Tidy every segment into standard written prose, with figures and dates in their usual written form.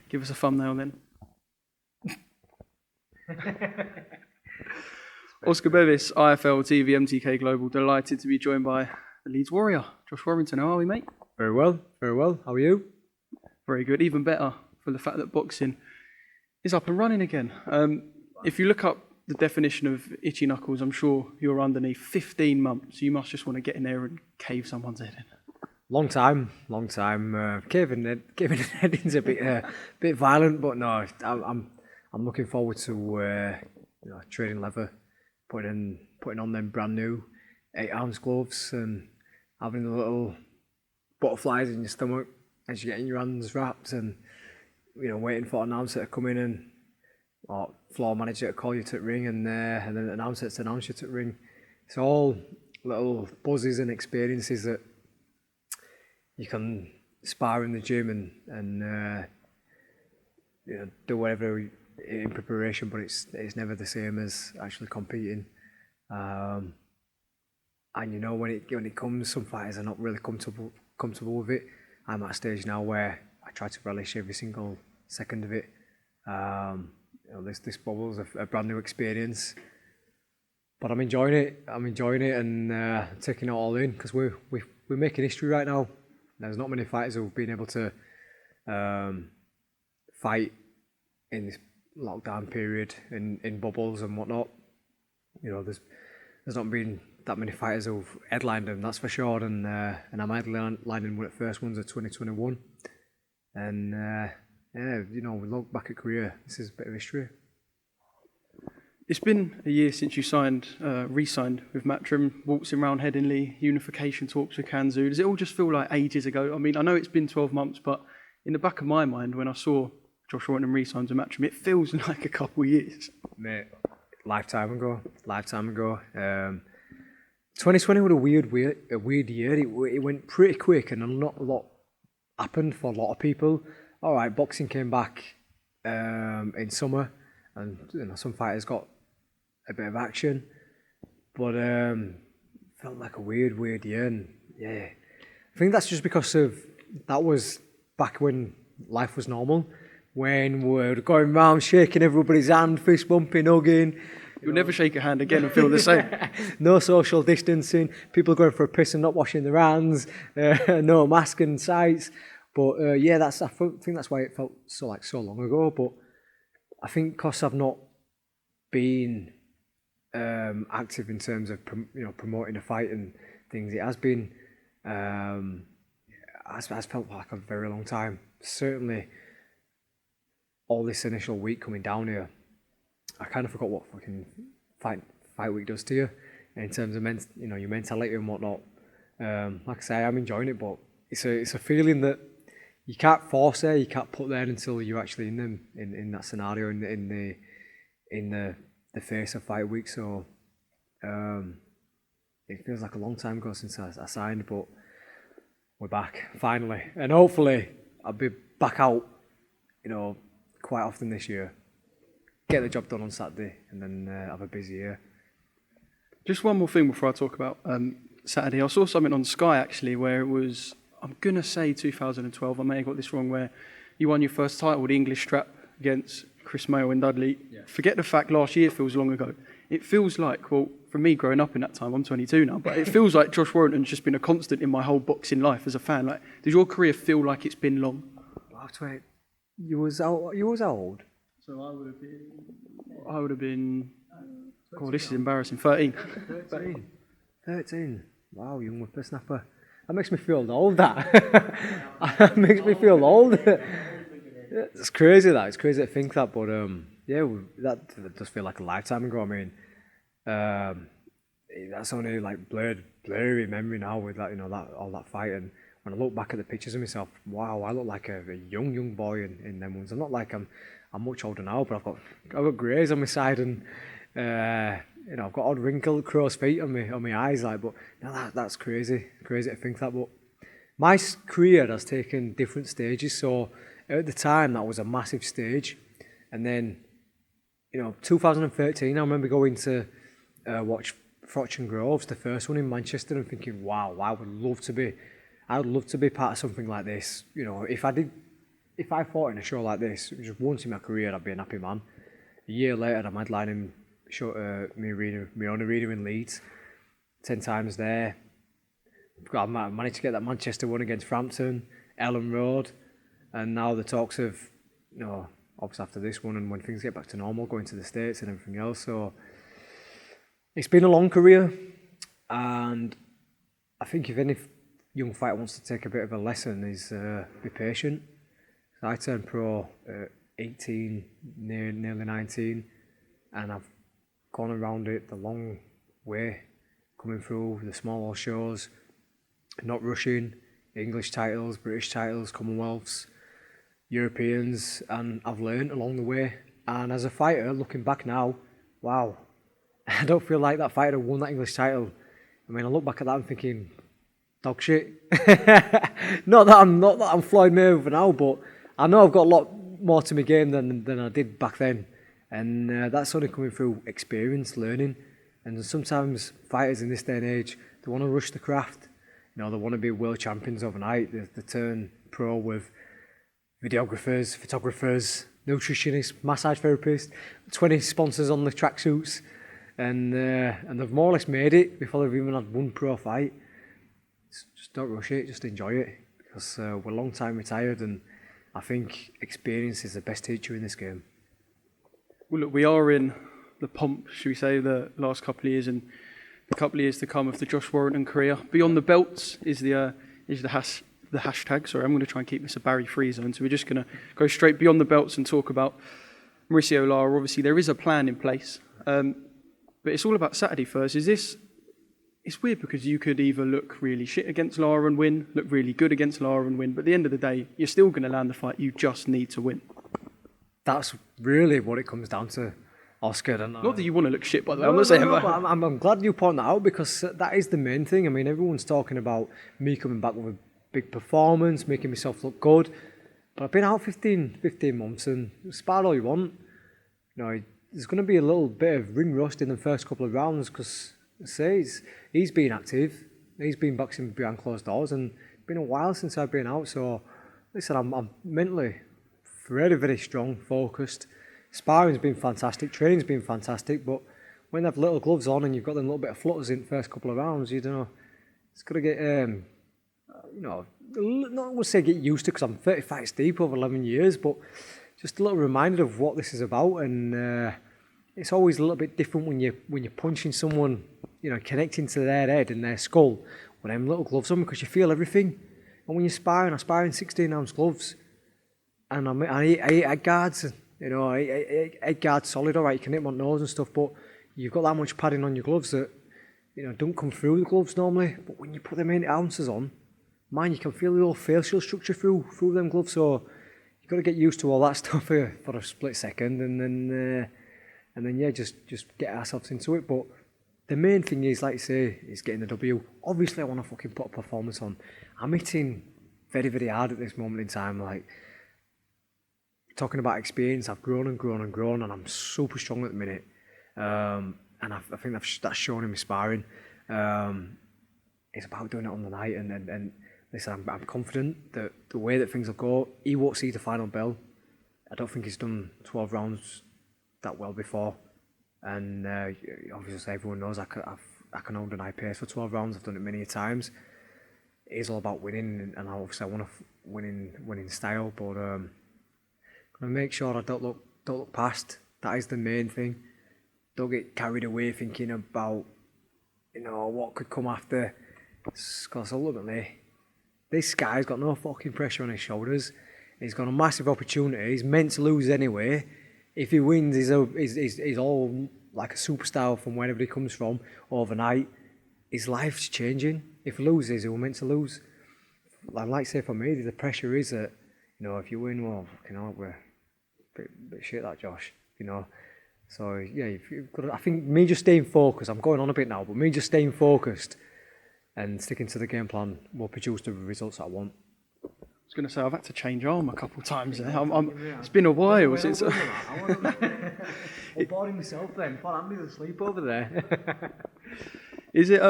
Give us a thumbnail then. Oscar BEVIS, IFL, TV, MTK Global, delighted to be joined by the Leeds Warrior, Josh Warrington. How are we, mate? Very well, very well. How are you? Very good. Even better for the fact that boxing is up and running again. If you look up the definition of itchy knuckles, I'm sure you're underneath 15 months. You must just want to get in there and cave someone's head in. Long time. Caving heading's a bit violent, but no, I'm looking forward to training leather, putting on them brand new 8-ounce gloves and having the little butterflies in your stomach as you're getting your hands wrapped and waiting for an announcer to come in or floor manager to call you to the ring and then an announcer to announce you to the ring. It's all little buzzes and experiences that you can spar in the gym and do whatever in preparation, but it's never the same as actually competing. And when it comes, some fighters are not really comfortable with it. I'm at a stage now where I try to relish every single second of it. This bubble's a brand new experience, but I'm enjoying it. And taking it all in because we're making history right now. There's not many fighters who've been able to fight in this lockdown period in bubbles and whatnot. There's not been that many fighters who've headlined them, that's for sure. And I'm headlining one of the first ones of 2021. And we look back at career. This is a bit of history. It's been a year since you re-signed with Matchroom, waltzing around Headingley, unification talks with Kanzu. Does it all just feel like ages ago? I mean, I know it's been 12 months, but in the back of my mind, when I saw Josh Warrington re-sign with Matchroom, it feels like a couple of years. Mate, lifetime ago. 2020 was a weird year. It went pretty quick and not a lot happened for a lot of people. All right, boxing came back in summer and some fighters got a bit of action, but felt like a weird year. And yeah, I think that's just because that was back when life was normal, when we're going around shaking everybody's hand, fist bumping, hugging. You'll never shake a hand again and feel the same. No social distancing, people going for a piss and not washing their hands, no mask in sights. But I think that's why it felt so long ago. But I think because I've not been active in terms of promoting a fight and things, it has been has felt like a very long time. Certainly, all this initial week coming down here, I kind of forgot what fucking fight week does to you in terms of your mentality and whatnot. Like I say, I'm enjoying it, but it's a feeling that you can't force there, you can't put there until you're actually in that scenario in the face of fight week. So it feels like a long time ago since I signed, but we're back finally, and hopefully I'll be back out, quite often this year. Get the job done on Saturday, and then have a busy year. Just one more thing before I talk about Saturday. I saw something on Sky actually where it was, I'm going to say 2012, I may have got this wrong, where you won your first title, the English strap, against Chris Mayo and Dudley. Yeah. Forget the fact last year feels long ago. It feels like, well, for me growing up in that time, I'm 22 now, but it feels like Josh Warrington's just been a constant in my whole boxing life as a fan. Like, does your career feel like it's been long? Wow, you was how old? So I would have been, oh, this is embarrassing, 13. 13. Wow, young whippersnapper. That makes me feel old, that. That makes me feel old. It's crazy, that. It's crazy to think that, but that does feel like a lifetime ago. I mean, that's only like blurry memory now with that, all that fight. And when I look back at the pictures of myself, wow, I look like a young boy in them ones. I'm not like I'm much older now, but I've got greys on my side and I've got odd wrinkled crow's feet on my eyes, but that's crazy to think that. But my career has taken different stages. So at the time, that was a massive stage, and then 2013, I remember going to watch Fortune Groves, the first one in Manchester, and thinking, wow, I would love to be part of something like this. If I did if I fought in a show like this, just once in my career, I'd be an happy man. A year later, I'm headlining my own arena in Leeds, 10 times there. I managed to get that Manchester one against Frampton, Ellen Road, and now the talks of, obviously after this one and when things get back to normal, going to the States and everything else. So it's been a long career, and I think if any young fighter wants to take a bit of a lesson is be patient. I turned pro at 18, nearly 19, and I've gone around it the long way, coming through the smaller shows, not rushing, English titles, British titles, Commonwealths, Europeans, and I've learned along the way. And as a fighter, looking back now, wow, I don't feel like that fighter won that English title. I mean, I look back at that and thinking, dog shit. not that I'm Floyd Mayweather now, but I know I've got a lot more to my game than I did back then. And that's only coming through experience, learning. And sometimes fighters in this day and age, they want to rush the craft. They want to be world champions overnight. They turn pro with videographers, photographers, nutritionists, massage therapists, 20 sponsors on the tracksuits, and they've more or less made it before they've even had one pro fight. Just don't rush it, just enjoy it, because we're a long time retired, and I think experience is the best teacher in this game. Well, look, we are in the pomp, should we say, the last couple of years and the couple of years to come of the Josh Warrington career. Beyond the belts is the hashtag. Sorry, I'm going to try and keep this a Barry free zone. So we're just going to go straight beyond the belts and talk about Mauricio Lara. Obviously, there is a plan in place, but it's all about Saturday first. It's weird because you could either look really shit against Lara and win, look really good against Lara and win, but at the end of the day, you're still going to land the fight. You just need to win. That's really what it comes down to, Oscar. Not that you want to look shit, by the way. I'm not saying that. I'm glad you point that out, because that is the main thing. I mean, everyone's talking about me coming back with a big performance, making myself look good. But I've been out 15 months, and spar all you want. There's going to be a little bit of ring rust in the first couple of rounds, because he's been active. He's been boxing behind closed doors, and it's been a while since I've been out. So, listen, I'm mentally very, very strong, focused. Sparring's been fantastic, training's been fantastic, but when they have little gloves on and you've got them little bit of flutters in the first couple of rounds, it's got to get, not going to say get used to, because I'm 30 fights deep over 11 years, but just a little reminder of what this is about. And it's always a little bit different when you're punching someone, connecting to their head and their skull with them little gloves on, because you feel everything. And when you're sparring, I spar in 16-ounce gloves, and I eat head guards. Head guards solid, all right, you can hit them on nose and stuff, but you've got that much padding on your gloves that, don't come through the gloves normally. But when you put them 8 ounces on, man, you can feel the whole facial structure through them gloves. So you've got to get used to all that stuff for a split second, and then just get ourselves into it. But the main thing is, like you say, is getting the W. Obviously, I want to fucking put a performance on. I'm hitting very, very hard at this moment in time. Like, talking about experience, I've grown and grown and grown, and I'm super strong at the minute. And I think that's shown in my sparring. It's about doing it on the night, and listen, I'm confident that the way that things will go, he won't see the final bell. I don't think he's done 12 rounds that well before, and obviously everyone knows I can hold an high pace for 12 rounds. I've done it many times. It is all about winning, and obviously I want to winning style, but I'm gonna make sure I don't look past. That is the main thing. Don't get carried away thinking about what could come after, because ultimately this guy's got no fucking pressure on his shoulders. He's got a massive opportunity. He's meant to lose anyway. If he wins, he's all like a superstar from wherever he comes from overnight. His life's changing. If he loses, he was meant to lose. And like I say, for me, the pressure is that, if you win, well, we're a bit shit that Josh, So yeah, I think me just staying focused, I'm going on a bit now, but me just staying focused and sticking to the game plan will produce the results I want. I was going to say, I've had to change arm a couple of times there. It's been a while since... I'm boring myself then. I'm asleep over there. Is it...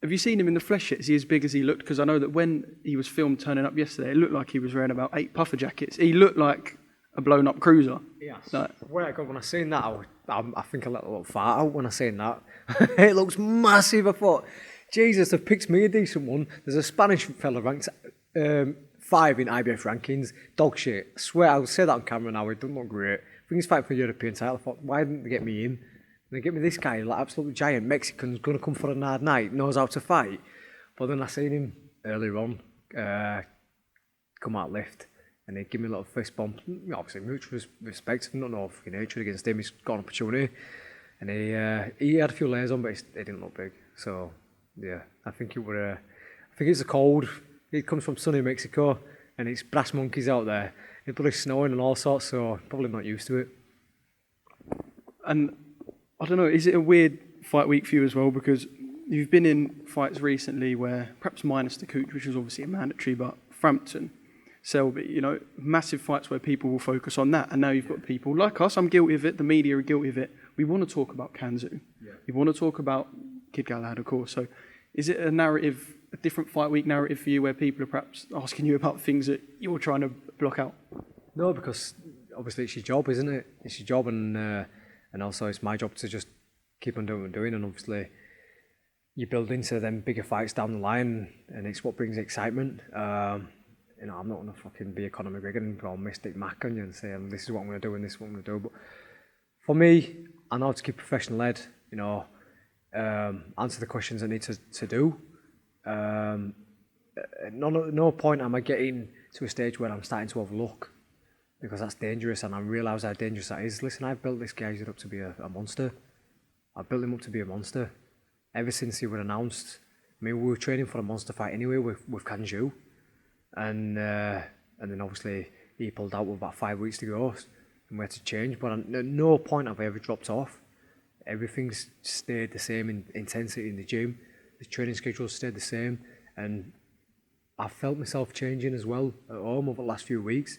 Have you seen him in the flesh yet? Is he as big as he looked? Because I know that when he was filmed turning up yesterday, it looked like he was wearing about 8 puffer jackets. He looked like a blown up cruiser. Yes. Like, When I seen that, I think I let a little fart out when I seen that. It looks massive. I thought, Jesus, they've picked me a decent one. There's a Spanish fella ranked 5 in IBF rankings. Dog shit. I swear, I'll say that on camera now. It doesn't look great. I think he's fighting for the European title. I thought, why didn't they get me in? They get me this guy, like absolute giant Mexican's going to come for a hard night, knows how to fight. But then I seen him earlier on come out lift and he give me a little fist bump. Obviously, mutual respect. I don't know if nature against him. He's got an opportunity. And he had a few layers on, but he didn't look big. So, yeah, I think it's a cold. It comes from sunny Mexico and it's brass monkeys out there. It's probably snowing and all sorts, so probably not used to it. And I don't know, is it a weird fight week for you as well? Because you've been in fights recently where, perhaps minus the Cooch, which was obviously a mandatory, but Frampton, Selby, massive fights where people will focus on that. And now you've got people like us, I'm guilty of it, the media are guilty of it. We want to talk about Kanzu. Yeah. We want to talk about Kid Galahad, of course. So is it a different fight week narrative for you where people are perhaps asking you about things that you're trying to block out? No, because obviously it's your job, isn't it? It's your job and also it's my job to just keep on doing what I'm doing, and obviously you build into them bigger fights down the line and it's what brings excitement. I'm not going to fucking be a Conor McGregor or Mystic Mac on you and say this is what I'm going to do and this is what I'm going to do. But for me, I know how to keep professional led, answer the questions I need to do. No point am I getting to a stage where I'm starting to overlook, because that's dangerous, and I realise how dangerous that is. Listen, I've built this guy up to be a monster. I've built him up to be a monster. Ever since he was announced, we were training for a monster fight anyway with Kanju. And then obviously he pulled out with about 5 weeks to go, and we had to change. But at no point have I ever dropped off. Everything's stayed the same in intensity in the gym. The training schedule stayed the same. And I felt myself changing as well at home over the last few weeks.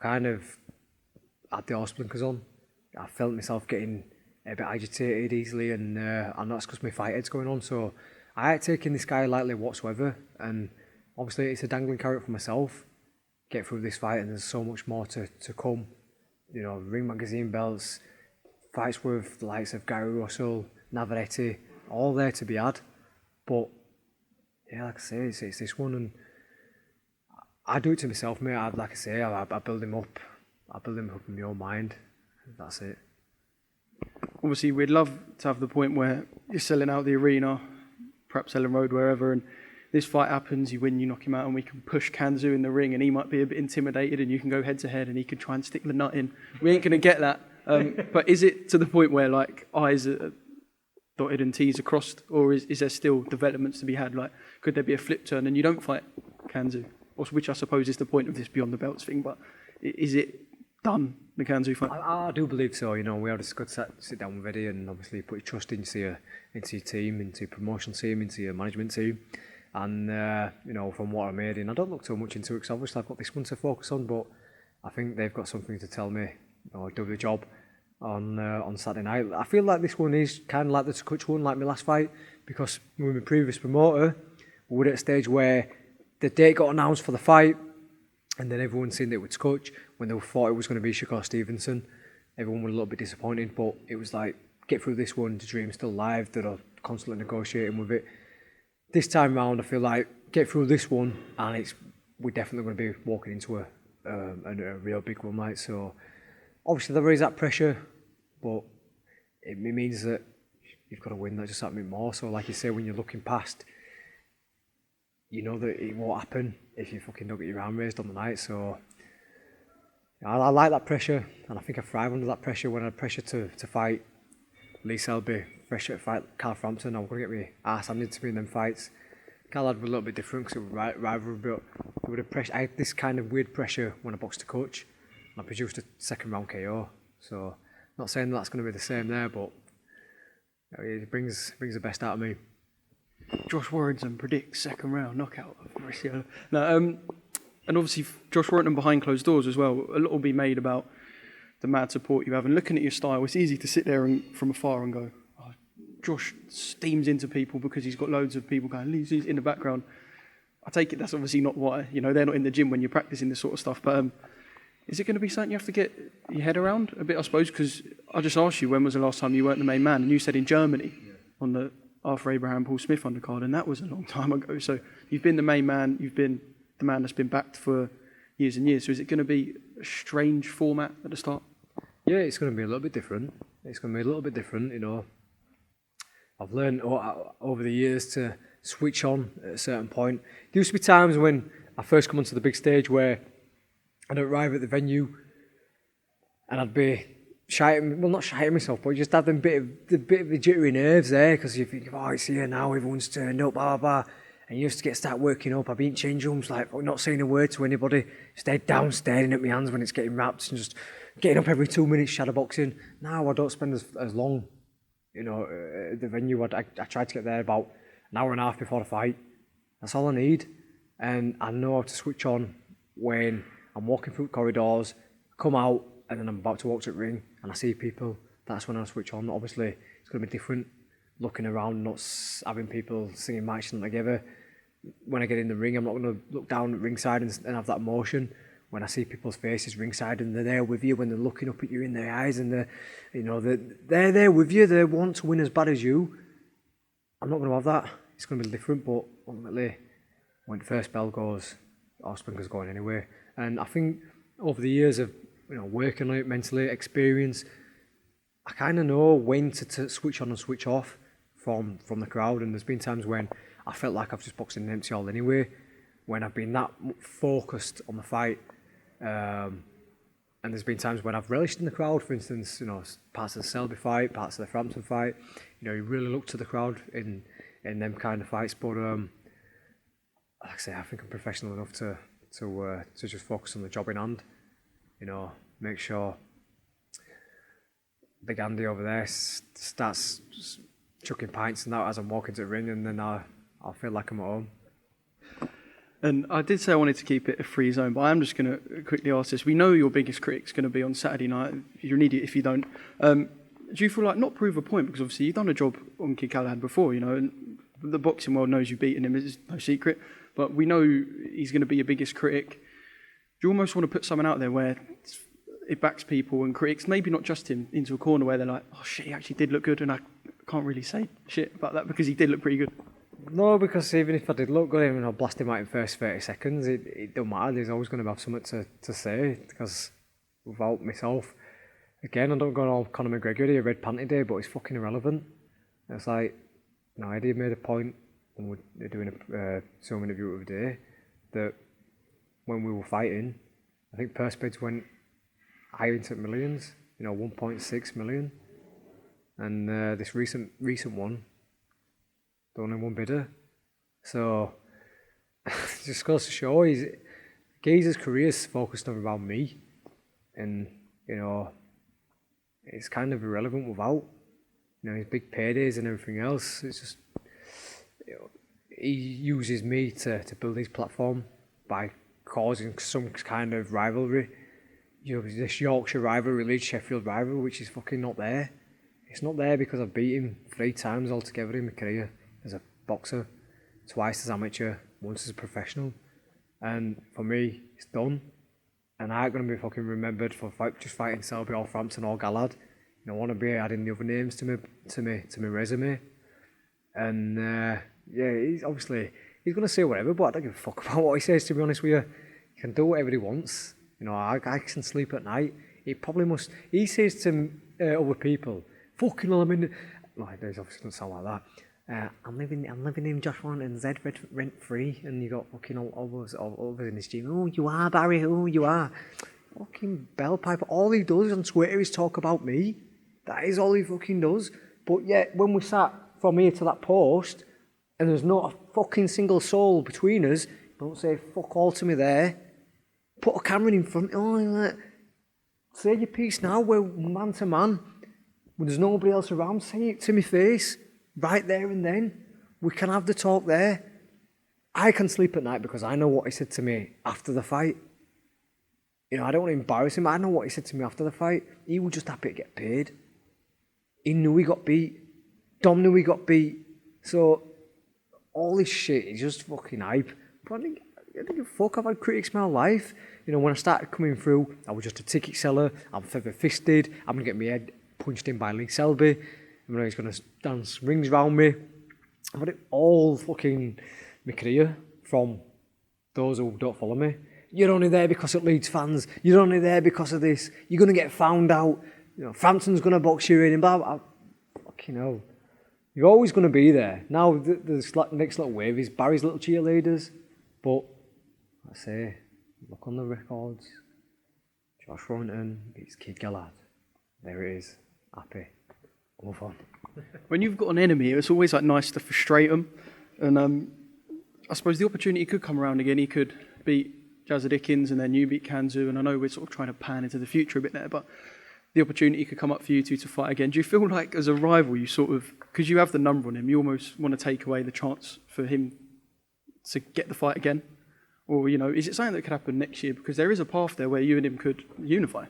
Kind of had the horse blinkers on. I felt myself getting a bit agitated easily, and that's because my fight head's going on. So I ain't taking this guy lightly whatsoever, and obviously it's a dangling carrot for myself. Get through this fight, and there's so much more to come. Ring magazine belts, fights with the likes of Gary Russell, Navarrete, all there to be had. But yeah, like I say, it's this one, and I do it to myself, mate. I build him up. I build him up in my own mind. That's it. Obviously, we'd love to have the point where you're selling out the arena, perhaps Ellen Road, wherever, and this fight happens, you win, you knock him out, and we can push Kanzu in the ring, and he might be a bit intimidated, and you can go head to head, and he can try and stick the nut in. We ain't going to get that. But is it to the point where, like, I's are dotted and T's are crossed, or is there still developments to be had? Like, could there be a flip turn and you don't fight Kanzu? Which I suppose is the point of this Beyond the Belts thing, but is it done, the Kanzu fight? I do believe so. We had a good sit down with Eddie and obviously put your trust into your team, into your promotion team, into your management team. And, from what I made in, I don't look too much into it because obviously I've got this one to focus on, but I think they've got something to tell me, do the job on Saturday night. I feel like this one is kind of like the Tukuch one, like my last fight, because with my previous promoter, we were at a stage where the date got announced for the fight, and then everyone seen that it was Tukuch. When they thought it was going to be Shakur Stevenson, everyone was a little bit disappointed, but it was like, get through this one, the dream's still alive, they're constantly negotiating with it. This time round, I feel like, get through this one, and we're definitely going to be walking into a real big one, right? So, obviously there is that pressure, but it means that you've got to win that just that bit more. So, like you say, when you're looking past, you know that it won't happen if you fucking don't get your arm raised on the night. So, I like that pressure, and I think I thrive under that pressure. When I had pressure to fight Lee Selby, pressure to fight Carl Frampton, I was going to get my arse handed to me in them fights. Galahad was a little bit different because it was rivalry, but with the pressure, I had this kind of weird pressure when I boxed a Coach, and I produced a second round KO. So, not saying that's going to be the same there, but it brings the best out of me. Josh Warrington predicts second round knockout of Mauricio. Now, and obviously Josh Warrington behind closed doors as well. A lot will be made about the mad support you have, and looking at your style, it's easy to sit there and from afar and go, oh, Josh steams into people because he's got loads of people going losers in the background. I take it that's obviously not why, they're not in the gym when you're practicing this sort of stuff. But is it going to be something you have to get your head around a bit, I suppose? Because I just asked you, when was the last time you weren't the main man? And you said in Germany on the Arthur Abraham Paul Smith undercard, and that was a long time ago. So you've been the main man, you've been the man that's been backed for years and years. So is it going to be a strange format at the start? Yeah, it's going to be a little bit different. I've learned over the years to switch on at a certain point. There used to be times when I first come onto the big stage where I'd arrive at the venue and I'd be not shitting myself, but just have the bit of the jittery nerves there, because you think, oh, it's here now, everyone's turned up, blah, blah, blah. And you just start working up. I've been in change rooms, like, not saying a word to anybody, stayed down, staring at my hands when it's getting wrapped, and just getting up every 2 minutes, shadowboxing. Now I don't spend as long, at the venue. I try to get there about an hour and a half before the fight. That's all I need. And I know how to switch on when I'm walking through corridors, come out, and then I'm about to walk to the ring, and I see people. That's when I switch on. Obviously, it's going to be different looking around, not having people singing my chant together. When I get in the ring, I'm not going to look down at ringside and have that emotion. When I see people's faces ringside and they're there with you, when they're looking up at you in their eyes and they're there with you, they want to win as bad as you. I'm not going to have that. It's going to be different, but ultimately, when the first bell goes, our springer's going anyway. And I think over the years of working on it mentally, experience, I kind of know when to switch on and switch off from the crowd. And there's been times when I felt like I've just boxed in an empty hall anyway, when I've been that focused on the fight. And there's been times when I've relished in the crowd, for instance, parts of the Selby fight, parts of the Frampton fight. You really look to the crowd in them kind of fights. But like I say, I think I'm professional enough to just focus on the job in hand. Make sure Big Andy over there starts chucking pints and that as I'm walking to the ring, and then I'll feel like I'm at home. And I did say I wanted to keep it a free zone, but I'm just going to quickly ask this. We know your biggest critic's going to be on Saturday night. You're an idiot if you don't. Do you feel like, not prove a point, because obviously you've done a job on Kid Galahad before, and the boxing world knows you've beaten him, it's no secret, but we know he's going to be your biggest critic. Do you almost want to put something out there where it backs people and critics, maybe not just him, into a corner where they're like, oh shit, he actually did look good, and I can't really say shit about that because he did look pretty good? No, because even if I did look good and I blast him out in the first 30 seconds, it don't matter. There's always going to have something to say, because without myself, again, I don't go all Conor McGregor here, red panty day, but it's fucking irrelevant. It's like, Eddie made a point when we were doing a film interview of the day, that when we were fighting, I think purse bids went high into millions, 1.6 million. And this recent one, the only one bidder. So it just goes to show Geezer's career is focused on around me, and it's kind of irrelevant without his big paydays and everything else. It's just he uses me to build his platform by causing some kind of rivalry. This Yorkshire rivalry, Leeds Sheffield rivalry, which is fucking not there. It's not there because I've beat him 3 times altogether in my career as a boxer, twice as amateur, once as a professional. And for me, it's done. And I ain't going to be fucking remembered for just fighting Selby or Frampton or Galahad. I want to be adding the other names to my resume. And he's going to say whatever, but I don't give a fuck about what he says, to be honest with you. He can do whatever he wants. I can sleep at night. He says to other people, fucking hell, it obviously doesn't sound like that. I'm living in Josh Warrington Z rent free, and you got fucking all others in his gym. Oh, you are, Barry. Oh, you are. Fucking bell piper. All he does on Twitter is talk about me. That is all he fucking does. But yet, when we sat from here to that post, and there's not a fucking single soul between us, don't say fuck all to me there. Put a camera in front. Say your piece now. We're man to man. When there's nobody else around, say it to my face. Right there and then. We can have the talk there. I can sleep at night because I know what he said to me after the fight. I don't want to embarrass him. I know what he said to me after the fight. He was just happy to get paid. He knew he got beat. Dom knew he got beat. So all this shit is just fucking hype. But I think fuck, I've had critics my life. You know, when I started coming through, I was just a ticket seller. I'm feather-fisted. I'm going to get my head punched in by Lee Selby. You know, he's going to dance rings round me. I've had it all fucking my career from those who don't follow me. You're only there because it Leeds fans. You're only there because of this. You're going to get found out. You know, Frampton's going to box you in and blah, blah. Fucking hell. You're always going to be there. Now, the next little wave is Barry's little cheerleaders. But, I say, look on the records. Josh Warrington beats Kid Galahad. There it is. Happy. Move on. When you've got an enemy, it's always like nice to frustrate them. And I suppose the opportunity could come around again. He could beat Jazza Dickens and then you beat Kanzu. And I know we're sort of trying to pan into the future a bit there, but the opportunity could come up for you two to fight again. Do you feel like as a rival, you sort of, because you have the number on him, you almost want to take away the chance for him to get the fight again? Or, you know, is it something that could happen next year? Because there is a path there where you and him could unify.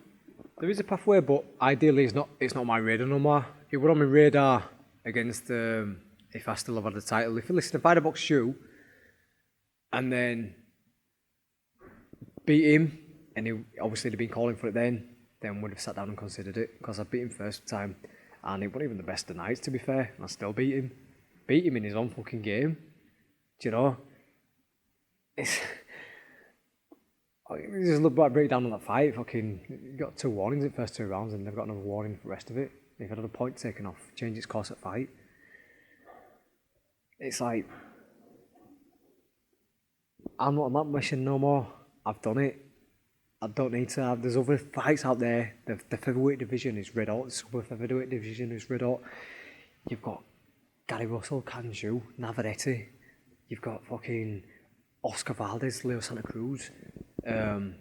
There is a pathway, but ideally it's not on my radar no more. It was on my radar against if I still have had the title. If I had a box shoe and then beat him, and he obviously had been calling for it then would have sat down and considered it, because I beat him first time and it wasn't even the best of nights, to be fair, and I still beat him. Beat him in his own fucking game. Do you know? It's just look back, break down on that fight. Fucking got 2 warnings in the first 2 rounds, and they've got another warning for the rest of it. They've had a point taken off, change its course at fight. It's like, I'm not on that mission no more. I've done it. I don't need to have. There's other fights out there. The featherweight division is red hot. The super featherweight division is red hot. You've got Gary Russell, Kanju, Navarrete. You've got fucking Oscar Valdez, Leo Santa Cruz,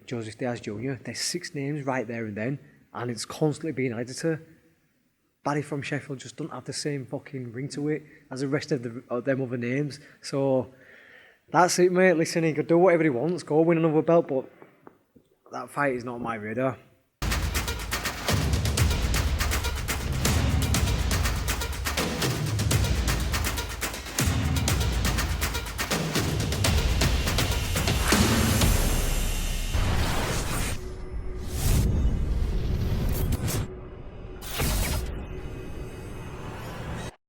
Joseph Diaz Jr. There's 6 names right there and then, and it's constantly being added to. Barry from Sheffield just don't have the same fucking ring to it as the rest of them other names. So that's it, mate. Listen, he could do whatever he wants, go win another belt, but that fight is not on my radar.